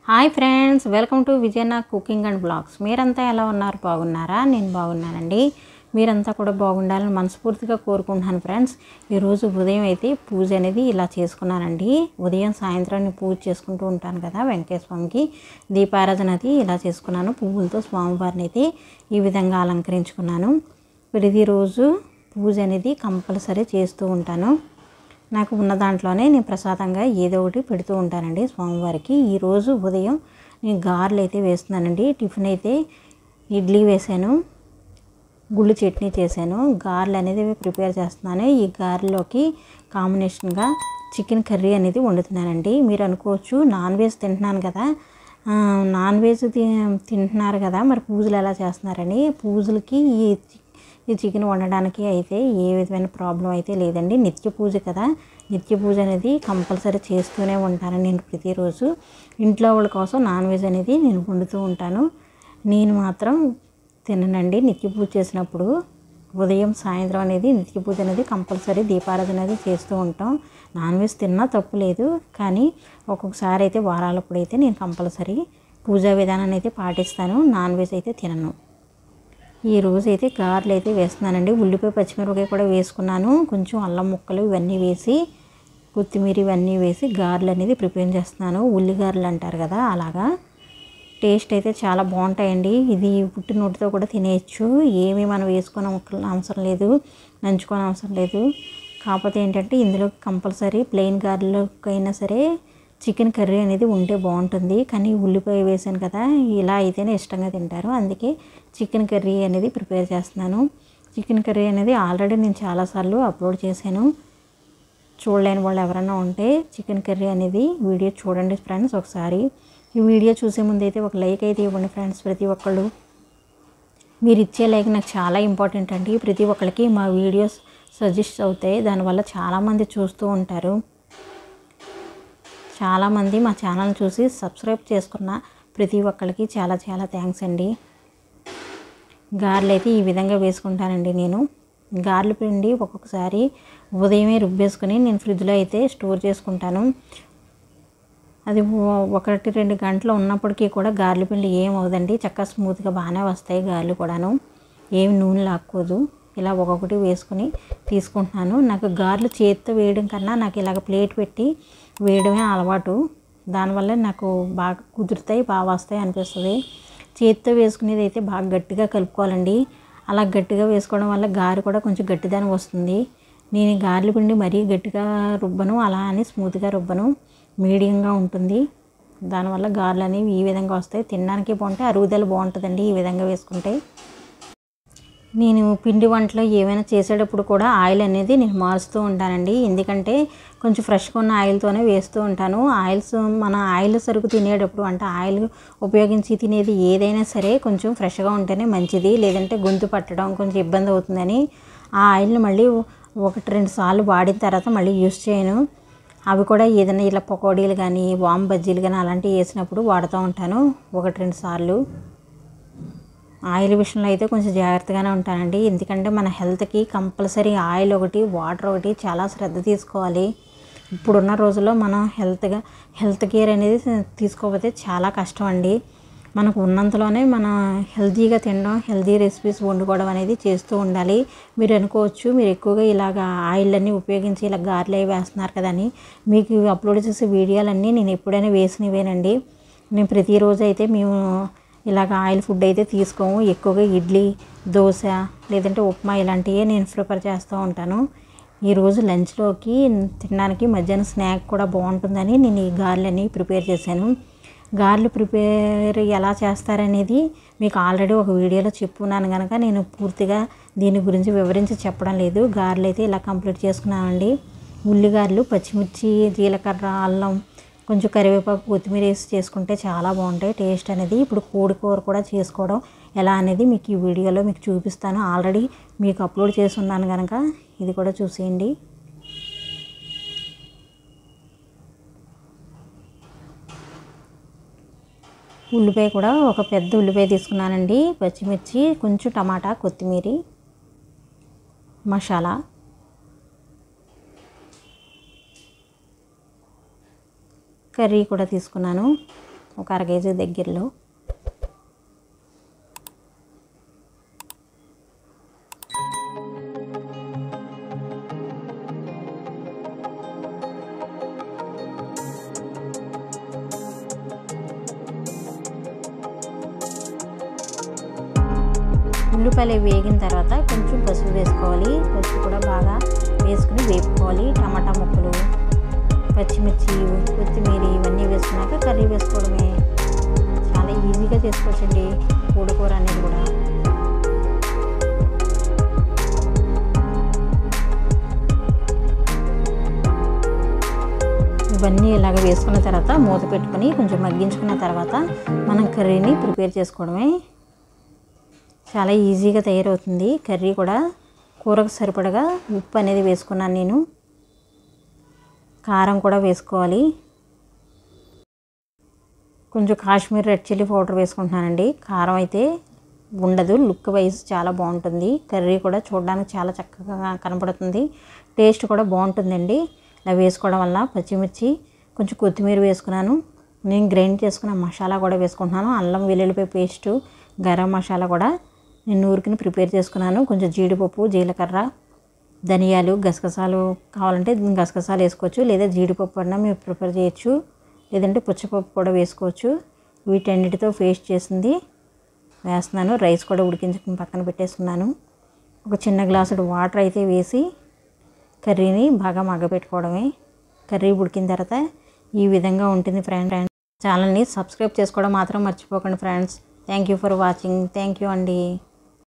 Hi friends, welcome to Vijayana cooking and blogs. మీరంతా ఎలా ఉన్నారు? బాగున్నారా? నేను బాగున్నానండి. మీరంతా కూడా బాగుండాలని మనస్ఫూర్తిగా కోరుకుంటున్నాను ఫ్రెండ్స్. ఈరోజు ఉదయం అయితే పూజ అనేది ఇలా చేసుకున్నానండి. ఉదయం సాయంత్రం పూజ చేసుకుంటూ ఉంటాను కదా, వెంకటేశ్వర స్వామికి దీపారాధన అది ఇలా చేసుకున్నాను. పువ్వులతో స్వామివారిని అయితే ఈ విధంగా అలంకరించుకున్నాను. ప్రతిరోజు పూజ అనేది కంపల్సరీ చేస్తూ ఉంటాను. నాకు ఉన్న దాంట్లోనే నేను ప్రసాదంగా ఏదో ఒకటి పెడుతూ ఉంటానండి స్వామివారికి. ఈరోజు ఉదయం నేను గారెలు అయితే వేస్తున్నానండి. టిఫిన్ అయితే ఇడ్లీ వేసాను, గుళ్ళు చట్నీ చేశాను. గారెలు అనేది ప్రిపేర్ చేస్తున్నాను. ఈ గారెలోకి కాంబినేషన్గా చికెన్ కర్రీ అనేది వండుతున్నానండి. మీరు అనుకోవచ్చు, నాన్ వెజ్ తింటున్నాను కదా, నాన్ వెజ్ తింటున్నారు కదా, మరి పూజలు ఎలా చేస్తున్నారని. పూజలకి ఈ చికెన్ వండడానికి అయితే ఏ విధమైన ప్రాబ్లం అయితే లేదండి. నిత్య పూజ కదా, నిత్య పూజ అనేది కంపల్సరీ చేస్తూనే ఉంటాను నేను ప్రతిరోజు. ఇంట్లో వాళ్ళ కోసం నాన్ వెజ్ అనేది నేను వండుతూ ఉంటాను. నేను మాత్రం తిననండి. నిత్య పూజ చేసినప్పుడు ఉదయం సాయంత్రం అనేది నిత్య పూజ అనేది కంపల్సరీ దీపారాధన అనేది చేస్తూ ఉంటాం. నాన్ వెజ్ తిన్నా తప్పు లేదు, కానీ ఒక్కొక్కసారి అయితే వారాలప్పుడు అయితే నేను కంపల్సరీ పూజా విధానాన్ని అయితే పాటిస్తాను. నాన్ వెజ్ అయితే తినను. ఈ రోజు అయితే గారెలు అయితే వేస్తున్నానండి. ఉల్లిపాయ పచ్చిమిరపకాయ కూడా వేసుకున్నాను. కొంచెం అల్లం ముక్కలు ఇవన్నీ వేసి, కొత్తిమీర ఇవన్నీ వేసి గారెలు అనేది ప్రిపేర్ చేస్తున్నాను. ఉల్లిగారెలు అంటారు కదా, అలాగా టేస్ట్ అయితే చాలా బాగుంటాయండి. ఇది పుట్టిన నోటితో కూడా తినేయచ్చు. ఏమీ మనం వేసుకొని అవసరం లేదు, నంచుకొని అవసరం లేదు. కాకపోతే ఏంటంటే ఇందులో కంపల్సరీ ప్లెయిన్ గారెలకైనా సరే చికెన్ కర్రీ అనేది ఉంటే బాగుంటుంది. కానీ ఉల్లిపాయ వేసాను కదా, ఇలా అయితేనే ఇష్టంగా తింటారు. అందుకే చికెన్ కర్రీ అనేది ప్రిపేర్ చేస్తున్నాను. చికెన్ కర్రీ అనేది ఆల్రెడీ నేను చాలాసార్లు అప్లోడ్ చేశాను. చూడలేని వాళ్ళు ఎవరైనా ఉంటే చికెన్ కర్రీ అనేది వీడియో చూడండి ఫ్రెండ్స్ ఒకసారి. ఈ వీడియో చూసే ముందు అయితే ఒక లైక్ అయితే ఇవ్వండి ఫ్రెండ్స్. ప్రతి ఒక్కళ్ళు మీరు ఇచ్చే లైక్ నాకు చాలా ఇంపార్టెంట్ అండి. ప్రతి ఒక్కరికి మా వీడియోస్ సజెస్ట్ అవుతాయి. దానివల్ల చాలామంది చూస్తూ ఉంటారు. చాలామంది మా ఛానల్ చూసి సబ్స్క్రైబ్ చేసుకున్న ప్రతి ఒక్కరికి చాలా చాలా థ్యాంక్స్ అండి. గారెలు అయితే ఈ విధంగా వేసుకుంటానండి నేను. గారెల పిండి ఒక్కొక్కసారి ఉదయమే రుబ్బేసుకుని నేను ఫ్రిడ్జ్లో అయితే స్టోర్ చేసుకుంటాను. అది 1-2 గంటలు ఉన్నప్పటికీ కూడా గారెల పిండి ఏం అవ్వదండి. చక్కగా స్మూత్గా బాగానే వస్తాయి గారెలు కూడాను. ఏమి నూనె లాక్కోదు. ఇలా ఒక్కొక్కటి వేసుకుని తీసుకుంటున్నాను. నాకు గారెలు చేతితో వేయడం కన్నా నాకు ఇలాగ ప్లేట్ పెట్టి వేయడమే అలవాటు. దానివల్ల నాకు బాగా కుదురుతాయి, బాగా వస్తాయి అనిపిస్తుంది. చేతితో వేసుకునేది అయితే బాగా గట్టిగా కలుపుకోవాలండి. అలా గట్టిగా వేసుకోవడం వల్ల గారె కూడా కొంచెం గట్టిదనం వస్తుంది. నేను గారెల పిండి మరీ గట్టిగా రుబ్బను, అలా అని స్మూత్గా రుబ్బను, మీడియంగా ఉంటుంది. దానివల్ల గారెలు అనేవి ఈ విధంగా వస్తాయి. తినడానికి బాగుంటాయి, అరుగుదల బాగుంటుందండి ఈ విధంగా వేసుకుంటే. నేను పిండి వంటలు ఏమైనా చేసేటప్పుడు కూడా ఆయిల్ అనేది నేను మారుస్తూ ఉంటానండి. ఎందుకంటే కొంచెం ఫ్రెష్గా ఉన్న ఆయిల్తోనే వేస్తూ ఉంటాను. మన ఆయిల్ సరుకు తినేటప్పుడు, అంటే ఆయిల్ ఉపయోగించి తినేది ఏదైనా సరే కొంచెం ఫ్రెష్గా ఉంటేనే మంచిది. లేదంటే గొంతు పట్టడం కొంచెం ఇబ్బంది అవుతుందని ఆ ఆయిల్ని మళ్ళీ 1-2 సార్లు వాడిన తర్వాత మళ్ళీ యూస్ చేయను. అవి కూడా ఏదైనా ఇలా పకోడీలు కానీ, వామ్ బజ్జీలు కానీ అలాంటివి వేసినప్పుడు వాడుతూ ఉంటాను 1-2 సార్లు. ఆయిల్ విషయంలో అయితే కొంచెం జాగ్రత్తగానే ఉంటానండి. ఎందుకంటే మన హెల్త్కి కంపల్సరీ ఆయిల్ ఒకటి, వాటర్ ఒకటి చాలా శ్రద్ధ తీసుకోవాలి. ఇప్పుడున్న రోజుల్లో మనం హెల్త్ కేర్ అనేది తీసుకోకపోతే చాలా కష్టం అండి. మనకు ఉన్నంతలోనే మనం హెల్తీగా తినడం, హెల్తీ రెసిపీస్ వండుకోవడం అనేది చేస్తూ ఉండాలి. మీరు అనుకోవచ్చు, మీరు ఎక్కువగా ఇలాగ ఆయిల్ అన్నీ ఉపయోగించి ఇలా గారెలు అవి వేస్తున్నారు కదా అని. మీకు అప్లోడ్ చేసే వీడియోలన్నీ నేను ఎప్పుడైనా వేసినవేనండి. నేను ప్రతిరోజు అయితే మేము ఇలాగ ఆయిల్ ఫుడ్ అయితే తీసుకోము. ఎక్కువగా ఇడ్లీ, దోశ, లేదంటే ఉప్మా ఇలాంటివే నేను ప్రిపేర్ చేస్తూ ఉంటాను. ఈరోజు లంచ్లోకి తినడానికి మధ్యాహ్నం స్నాక్ కూడా బాగుంటుందని నేను ఈ గారెలని ప్రిపేర్ చేశాను. గారెలు ప్రిపేర్ ఎలా చేస్తారనేది మీకు ఆల్రెడీ ఒక వీడియోలో చెప్పున్నాను కనుక నేను పూర్తిగా దీని గురించి వివరించి చెప్పడం లేదు. గారెలు అయితే ఇలా కంప్లీట్ చేసుకున్నానండి. ఉల్లిగారెలు పచ్చిమిర్చి, జీలకర్ర, అల్లం, కొంచెం కరివేపాకు, కొత్తిమీర వేసి చేసుకుంటే చాలా బాగుంటాయి టేస్ట్ అనేది. ఇప్పుడు కోడి కూర కూడా చేసుకోవడం ఎలా అనేది మీకు ఈ వీడియోలో మీకు చూపిస్తాను. ఆల్రెడీ మీకు అప్లోడ్ చేసి ఉన్నాను కనుక ఇది కూడా చూసేయండి. ఉల్లిపాయ కూడా ఒక పెద్ద ఉల్లిపాయ తీసుకున్నానండి. పచ్చిమిర్చి, కొంచెం టమాటా, కొత్తిమీర, మసాలా, కర్రీ కూడా తీసుకున్నాను. ఒక 1/2 కేజీ దగ్గరలో. ఉల్లిపాయలు వేగిన తర్వాత కొంచెం పసుపు వేసుకోవాలి. పసుపు కూడా బాగా వేసుకుని వేపుకోవాలి. టమాటా ముక్కలు, పచ్చిమిర్చి, కొత్తిమీర ఇవన్నీ వేసుకున్నాక కర్రీ వేసుకోవడమే. చాలా ఈజీగా చేసుకోవచ్చండి కోడికూర అనేది కూడా. ఇవన్నీ ఇలాగ వేసుకున్న తర్వాత మూత పెట్టుకొని కొంచెం మగ్గించుకున్న తర్వాత మనం కర్రీని ప్రిపేర్ చేసుకోవడమే. చాలా ఈజీగా తయారవుతుంది కర్రీ కూడా. కూరకు సరిపడగా ఉప్పు అనేది వేసుకున్నాను నేను. కారం కూడా వేసుకోవాలి. కొంచెం కాశ్మీర్ రెడ్ చిల్లీ పౌడర్ వేసుకుంటున్నానండి. కారం అయితే ఉండదు, లుక్ వైజ్ చాలా బాగుంటుంది. కర్రీ కూడా చూడడానికి చాలా చక్కగా కనపడుతుంది. టేస్ట్ కూడా బాగుంటుందండి ఇలా వేసుకోవడం వల్ల. పచ్చిమిర్చి, కొంచెం కొత్తిమీర వేసుకున్నాను. నేను గ్రైండ్ చేసుకున్న మసాలా కూడా వేసుకుంటున్నాను. అల్లం వెల్లుల్లిపాయ పేస్టు, గరం మసాలా కూడా నేను ఊరికిని ప్రిపేర్ చేసుకున్నాను. కొంచెం జీడిపప్పు, జీలకర్ర, ధనియాలు, గసగసాలు కావాలంటే గసగసాలు వేసుకోవచ్చు, లేదా జీడిపప్పు అన్నా మీరు ప్రిపేర్ చేయొచ్చు, లేదంటే పుచ్చపప్పు కూడా వేసుకోవచ్చు. వీటన్నిటితో పేస్ట్ చేసింది వేస్తున్నాను. రైస్ కూడా ఉడికించుకుని పక్కన పెట్టేస్తున్నాను. ఒక చిన్న గ్లాసుడు వాటర్ అయితే వేసి కర్రీని బాగా మగ్గపెట్టుకోవడమే. కర్రీ ఉడికిన తర్వాత ఈ విధంగా ఉంటుంది ఫ్రెండ్స్. ఛానల్ని సబ్స్క్రైబ్ చేసుకోవడం మాత్రం మర్చిపోకండి friends. Thank you for watching. Thank you అండి.